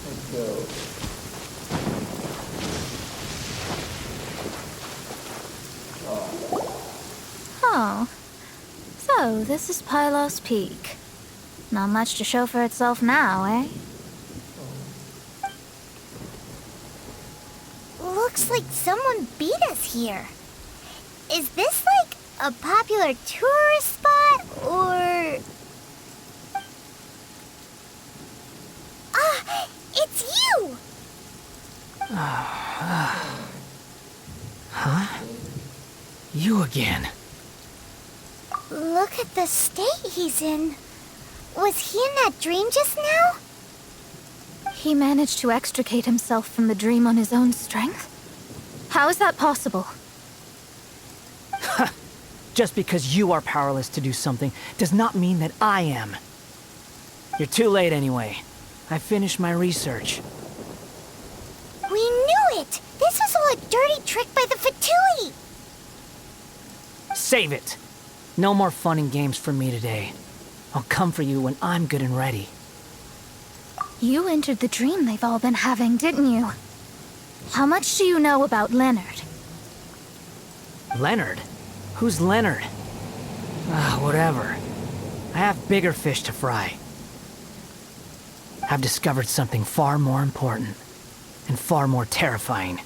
Let's go. Oh. So, this is Pylos Peak. Not much to show for itself now, eh? Looks like someone beat us here. Is this like a popular tourist spot, or... Ah, it's you! Huh? You again. Look at the state he's in. Was he in that dream just now? He managed to extricate himself from the dream on his own strength? How is that possible? Just because you are powerless to do something does not mean that I am. You're too late anyway. I finished my research. We knew it! This was all a dirty trick by the Fatui! Save it! No more fun and games for me today. I'll come for you when I'm good and ready. You entered the dream they've all been having, didn't you? How much do you know about Leonard? Leonard? Who's Leonard? Whatever. I have bigger fish to fry. I've discovered something far more important and far more terrifying.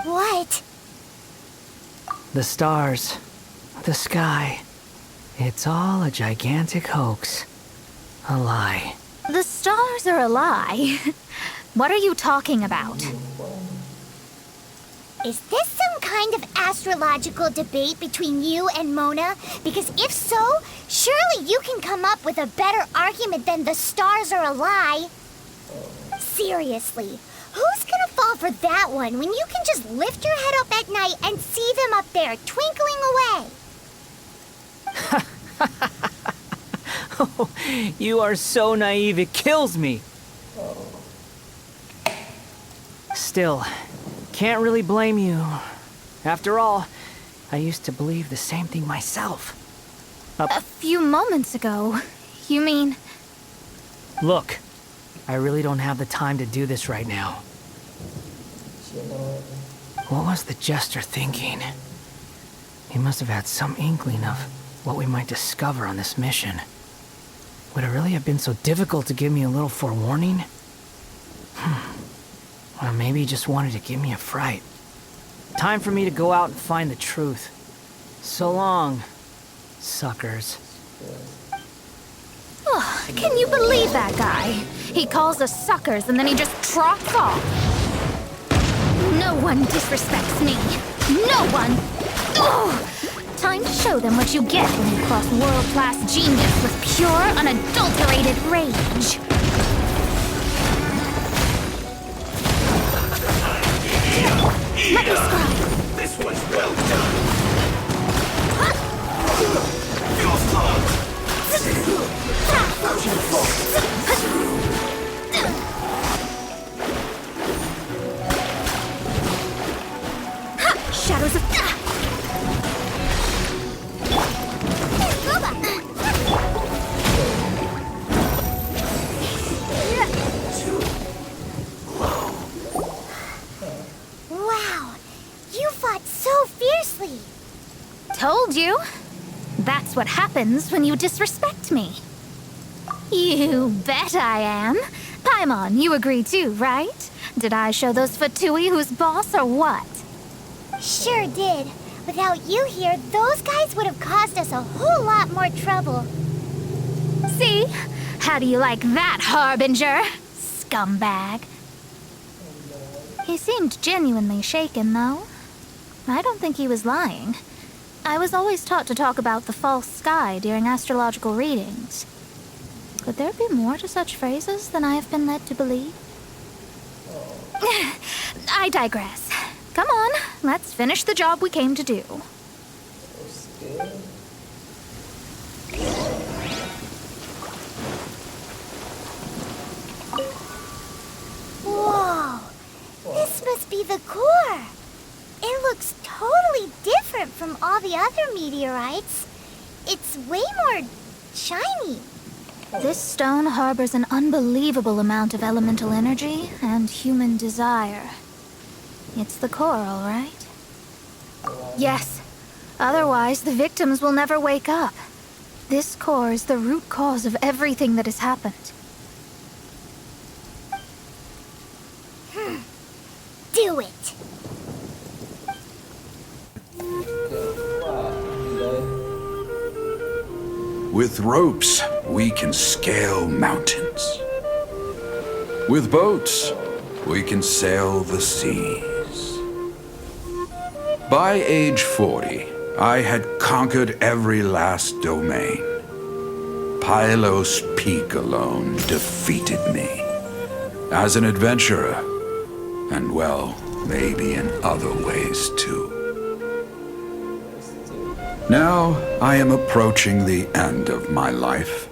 What? The stars, the sky. It's all a gigantic hoax. A lie. The stars are a lie. What are you talking about? Is this some kind of astrological debate between you and Mona? Because if so, surely you can come up with a better argument than the stars are a lie. Seriously, who's gonna fall for that one when you can just lift your head up at night and see them up there twinkling away? Oh, you are so naive, it kills me. Still, can't really blame you. After all, I used to believe the same thing myself. A few moments ago, you mean... Look, I really don't have the time to do this right now. What was the jester thinking? He must have had some inkling of what we might discover on this mission. Would it really have been so difficult to give me a little forewarning? Or maybe he just wanted to give me a fright. Time for me to go out and find the truth. So long, suckers. Oh, can you believe that guy? He calls us suckers and then he just trots off. No one disrespects me. No one! Ugh! Time to show them what you get when you cross world-class genius with pure, unadulterated rage. Let me scribe. This was well done. Your thought. Shadows of... Wow, you fought so fiercely. Told you. That's what happens when you disrespect me. You bet I am. Paimon, you agree too, right? Did I show those Fatui who's boss or what? Sure did. Without you here, those guys would have caused us a whole lot more trouble. See? How do you like that, Harbinger? Scumbag. He seemed genuinely shaken, though. I don't think he was lying. I was always taught to talk about the false sky during astrological readings. Could there be more to such phrases than I have been led to believe? I digress. Come on, let's finish the job we came to do. Whoa, this must be the core. It looks totally different from all the other meteorites. It's way more shiny. This stone harbors an unbelievable amount of elemental energy and human desire. It's the core, all right? Yes. Otherwise, the victims will never wake up. This core is the root cause of everything that has happened. Do it! With ropes, we can scale mountains. With boats, we can sail the seas. By age 40, I had conquered every last domain. Pylos Peak alone defeated me. As an adventurer, and well, maybe in other ways too. Now, I am approaching the end of my life.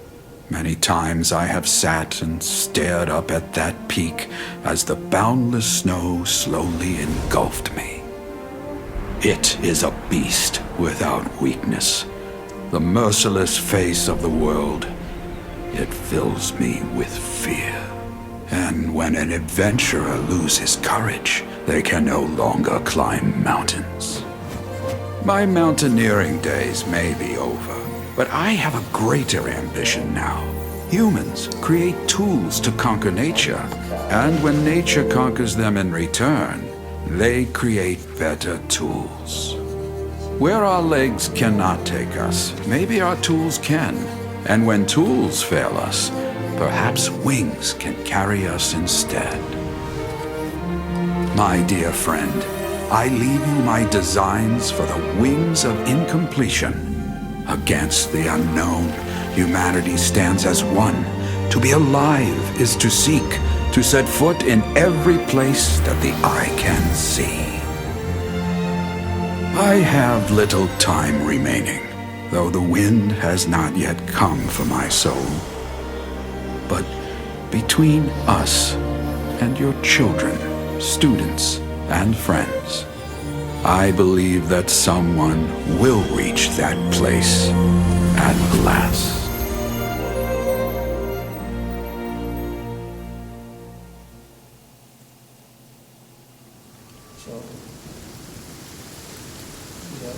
Many times I have sat and stared up at that peak as the boundless snow slowly engulfed me. It is a beast without weakness, the merciless face of the world. It fills me with fear. And when an adventurer loses courage, they can no longer climb mountains. My mountaineering days may be over, but I have a greater ambition now. Humans create tools to conquer nature, and when nature conquers them in return, they create better tools. Where our legs cannot take us, maybe our tools can. And when tools fail us, perhaps wings can carry us instead. My dear friend, I leave you my designs for the wings of incompletion. Against the unknown, humanity stands as one. To be alive is to seek, to set foot in every place that the eye can see. I have little time remaining, though the wind has not yet come for my soul. But between us and your children, students, and friends, I believe that someone will reach that place at last.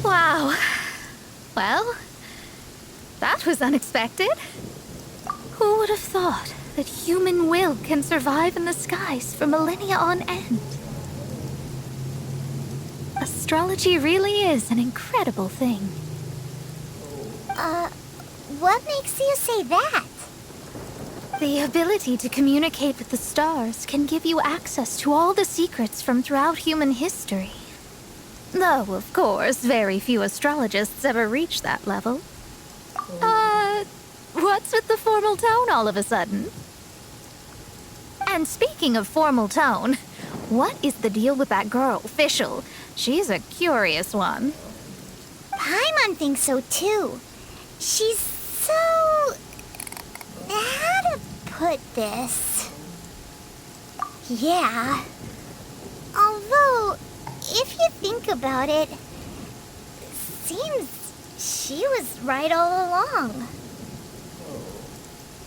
Wow. Well, that was unexpected. Who would have thought that human will can survive in the skies for millennia on end? Astrology really is an incredible thing. What makes you say that? The ability to communicate with the stars can give you access to all the secrets from throughout human history. Though, of course, very few astrologists ever reach that level. What's with the formal tone all of a sudden? And speaking of formal tone, what is the deal with that girl, Fischl? She's a curious one. Paimon thinks so too. She's so... how to put this? Yeah. Although, if you think about it, seems she was right all along.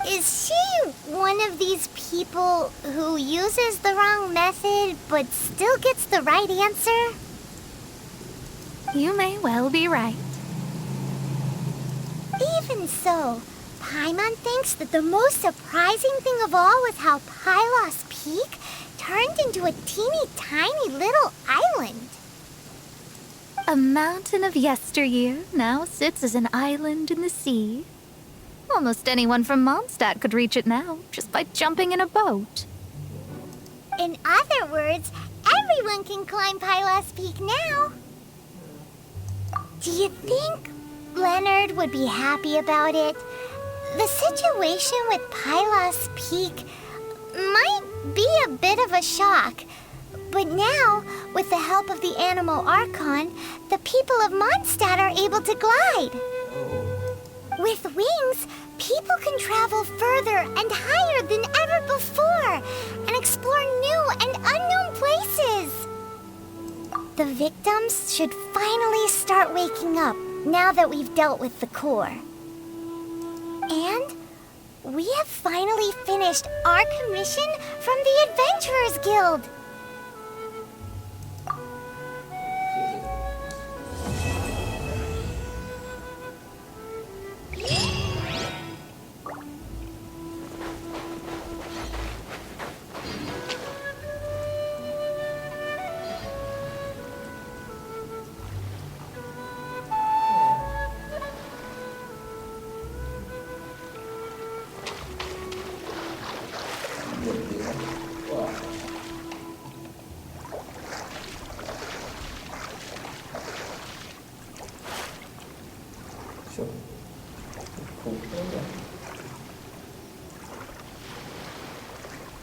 Is she one of these people who uses the wrong method but still gets the right answer? You may well be right. Even so, Paimon thinks that the most surprising thing of all was how Pylos Peak turned into a teeny tiny little island. A mountain of yesteryear now sits as an island in the sea. Almost anyone from Mondstadt could reach it now, just by jumping in a boat. In other words, everyone can climb Pylos Peak now. Do you think Leonard would be happy about it? The situation with Pylos Peak might be a bit of a shock. But now, with the help of the Animal Archon, the people of Mondstadt are able to glide. With wings, people can travel further and higher than ever before and explore new and unknown places. The victims should finally start waking up now that we've dealt with the core. And We have finally finished our commission from the Adventurers Guild.